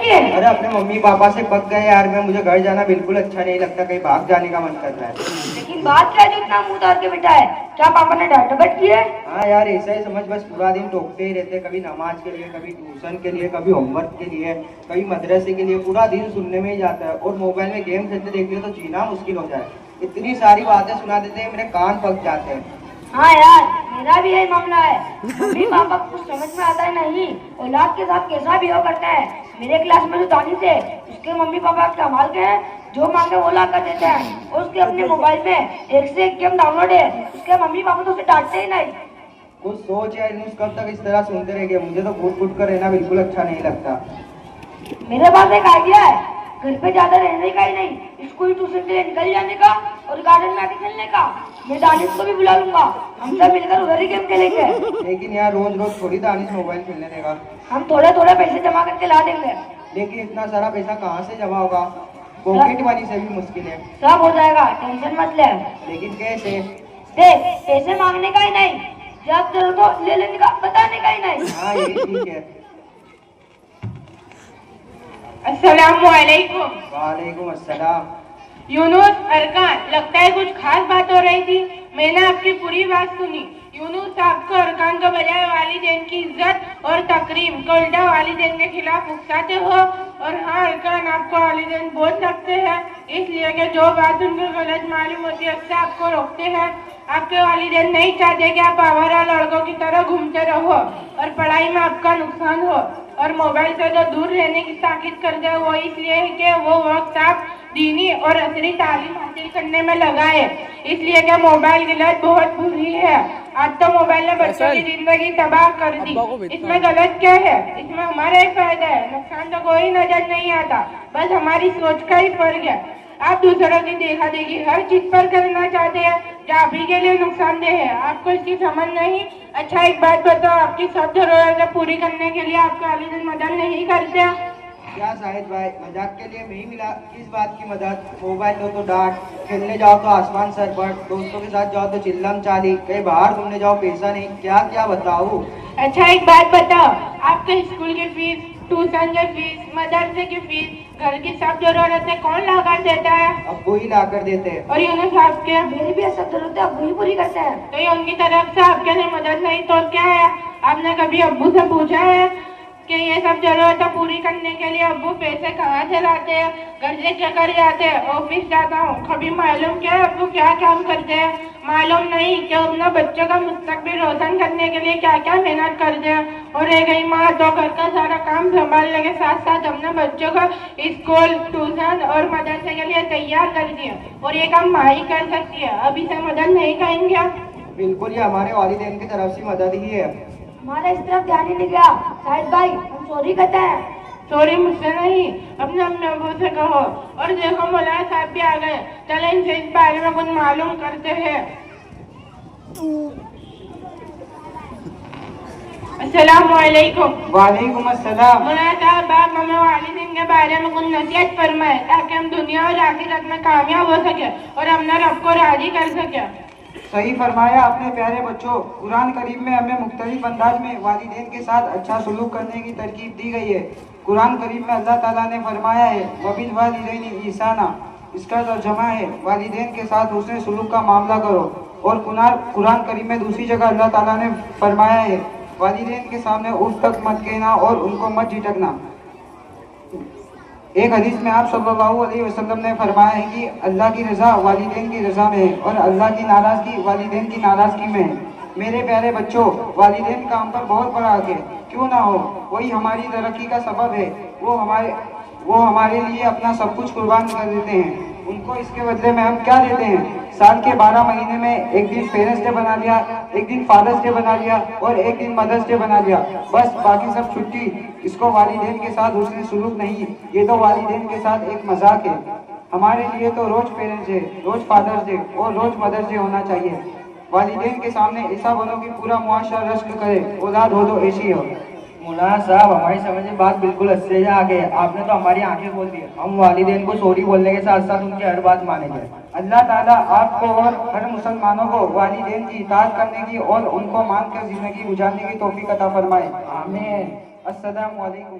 है? अरे अपने मम्मी पापा से पक गए यार, मुझे घर जाना बिल्कुल अच्छा नहीं लगता, कहीं भाग जाने का मन कर रहा है। लेकिन बात क्या है जो इतना मुंह तार के बिठा है? क्या पापा ने डांट डपट की है? हाँ यार ऐसा ही समझ, बस पूरा दिन टोकते ही रहते, कभी नमाज के लिए, कभी ट्यूशन के लिए, कभी होमवर्क के लिए, कभी मदरसे के लिए, पूरा दिन सुनने में ही जाता है। और मोबाइल में गेम खेलते देख लियो तो जीना मुश्किल हो जाए, इतनी सारी बातें सुना देते हैं, मेरे कान पक जाते हैं। हाँ यार, मेरा भी यही मामला है। मम्मी पापा को कुछ समझ में आता है नहीं, औलाद के साथ कैसा बिहेव करता है। मेरे क्लास में जो दानिश है, उसके मम्मी पापा कमाल के हैं, जो मांगे वो ला कर देते हैं। और उसके अपने मोबाइल में एक से एक गेम डाउनलोड है, उसके मम्मी पापा तो उसे डांटते ही नहीं। कुछ सोच यार, न्यूज कब तक इस तरह सुनते रहेंगे, मुझे तो घुट घुट कर रहना बिल्कुल अच्छा नहीं लगता। मेरे पास एक आइडिया है, घर पे ज्यादा रहने का ही नहीं, स्कूल ट्यूशन के लिए निकल जाने का और गार्डन में आके खेलने का। मैं दानिश को भी बुला लूंगा, हम सब मिलकर उधर ही गेम खेलेंगे। लेकिन यार रोज रोज थोड़ी दानिश मोबाइल खेलने देगा। हम थोड़े थोड़े पैसे जमा करके ला देंगे। लेकिन इतना सारा पैसा कहाँ से जमा होगा, पॉकेट मनी से भी मुश्किल है। सब हो जाएगा, टेंशन मत ले। लेकिन कैसे? देख, पैसे मांगने का ही नहीं, जब जरूरत हो ले लेने का, बताने का ही नहीं। हाँ यही ठीक है। अस्सलामुअलैकुम। वालेकुम अस्सलाम। यूनुस, अरकान, लगता है कुछ खास बात हो रही थी। मैंने आपकी पूरी बात सुनी। यूनुस, आपको अरकान के बजाय वालिदैन की इज्जत और तकरीम को उल्टा वालिदैन के खिलाफ उकसाते हो। और हाँ अरकान, आपको वालिदैन बोल सकते हैं, इसलिए कि जो बात उनको गलत मालूम होती है उससे आपको रोकते हैं। आपके वालिदैन नहीं चाहते कि आप आवारा लड़कों की तरह घूमते रहो और पढ़ाई में आपका नुकसान हो। और मोबाइल से जो दूर रहने की ताकीद करते हैं वो इसलिए है कि वो वक्त आप दीनी और असली तालीम हासिल करने में लगाए, इसलिए कि मोबाइल की लत बहुत बुरी है। आज तो मोबाइल ने बच्चों की जिंदगी तबाह कर दी। इसमें गलत क्या है? इसमें हमारा ही फायदा है, नुकसान तो कोई नजर नहीं आता, बस हमारी सोच का ही फर्क है। आप दूसरों की देखा देखी हर चीज पर करना चाहते हैं जो आप ही के लिए नुकसानदेह है, आपको इसकी समझ नहीं। अच्छा एक बात बताओ, आपकी सब जरूरतें पूरी करने के लिए आपके वालिदैन मदद नहीं करते? क्या शाहिद भाई, मजाक के लिए नहीं मिला, किस बात की मदद? मोबाइल लो तो डांट, खेलने जाओ तो आसमान सर पर, दोस्तों के साथ जाओ तो चिल्लम चाली, कहीं बाहर घूमने जाओ पैसा नहीं, क्या क्या बताऊं। अच्छा एक बात बताओ, आपके स्कूल की फीस, ट्यूशन की फीस, मदरसे की फीस, घर की सब जरूरतें कौन ला कर देता है? अब्बू ही ला कर देते हैं। और यूनुस, आपके मेरी भी सब जरूरतें अब्बू ही पूरी करते हैं। तो ये उनकी तरफ से आपके लिए मदद नहीं तो क्या है? आपने कभी अब्बू से पूछा है कि ये सब जरूरतें पूरी करने के लिए अब्बू पैसे कहाँ से लाते हैं? घर से क्या कर जाते हैं? ऑफिस जाता हूँ, कभी मालूम क्या है अब्बू क्या काम करते हैं? मालूम नहीं कि अपना बच्चों का मुस्तकबिल रोशन करने के लिए क्या क्या मेहनत करते हैं। और एक गई माँ तो घर का सारा काम संभालने के साथ साथ अपने बच्चों को स्कूल, ट्यूशन और मदरसे के लिए तैयार करती है, और ये काम माँ ही कर सकती है। अभी से मदद नहीं करेंगे आप? बिल्कुल, ये हमारे वालिदैन की तरफ से मदद ही है। हमारा इस तरफ ध्यान ही नहीं गया। शाहिद भाई, हम सॉरी कहते हैं। सॉरी मुझसे नहीं, अपने अम्मी अब्बू से कहो। और देखो मौलाना साहब भी आ गए, चले इनसे इस बारे में कुछ मालूम करते हैं। अस्सलामुअलैकुम। वालेकुम अस्सलाम। मौलाना साहब, आप हमें वालिदैन के बारे में कुछ नसीहत फरमाए ताकि हम दुनिया और आखिरत में कामयाब हो सके और अपने रब को राजी कर सके। सही फरमाया अपने प्यारे बच्चों, कुरान करीम में हमें मुख्तलिफ अंदाज में वालिदैन के साथ अच्छा सलूक करने की तरकीब दी गई है। कुरान करीम में अल्लाह ताला ने फरमाया है वबिल वालिदैनि ihसाना, इसका तर्जुमा है वालिदैन के साथ हुस्न सलूक का मामला करो। और कुरान करीम में दूसरी जगह अल्लाह ताला ने फरमाया है वालिदैन के सामने उफ तक मत कहना और उनको मत झिटकना। एक हदीस में आप सल्लल्लाहु अलैहि वसल्लम ने फरमाया है कि अल्लाह की रज़ा वालिदैन की रज़ा में है और अल्लाह की नाराज़गी वालिदैन की नाराज़गी में है। मेरे प्यारे बच्चों, वालिदैन का हम पर बहुत बड़ा हक है, क्यों ना हो, वही हमारी तरक्की का सबब है। वो हमारे लिए अपना सब कुछ कुर्बान कर देते हैं। उनको इसके बदले में हम क्या देते हैं? साल के 12 महीने में एक दिन पेरेंट्स डे बना लिया, एक दिन फादर्स डे बना लिया और एक दिन मदर्स डे बना लिया, बस बाकी सब छुट्टी। इसको वालिदैन के साथ हुस्न सुलूक नहीं, ये तो वालिदैन के साथ एक मजाक है। हमारे लिए तो रोज पेरेंट्स डे, रोज फादर्स डे और रोज मदर्स डे होना चाहिए। वालिदैन के सामने ऐसा बनो कि पूरा मुआशरा रश्क करे, औलाद हो तो ऐसी हो। मौलाना साहब, हमारी समझ में बात बिल्कुल अच्छे से आ गई, आपने तो हमारी आंखें खोल दी। हम वालिदैन को सॉरी बोलने के साथ साथ उनकी हर बात मानेंगे। अल्लाह ताला आपको और हर मुसलमानों को वालिदैन की इताअत करने की और उनको मानकर जिंदगी गुजारने की तौफीक अता फरमाए। आमीन। अस्सलामु अलैकुम।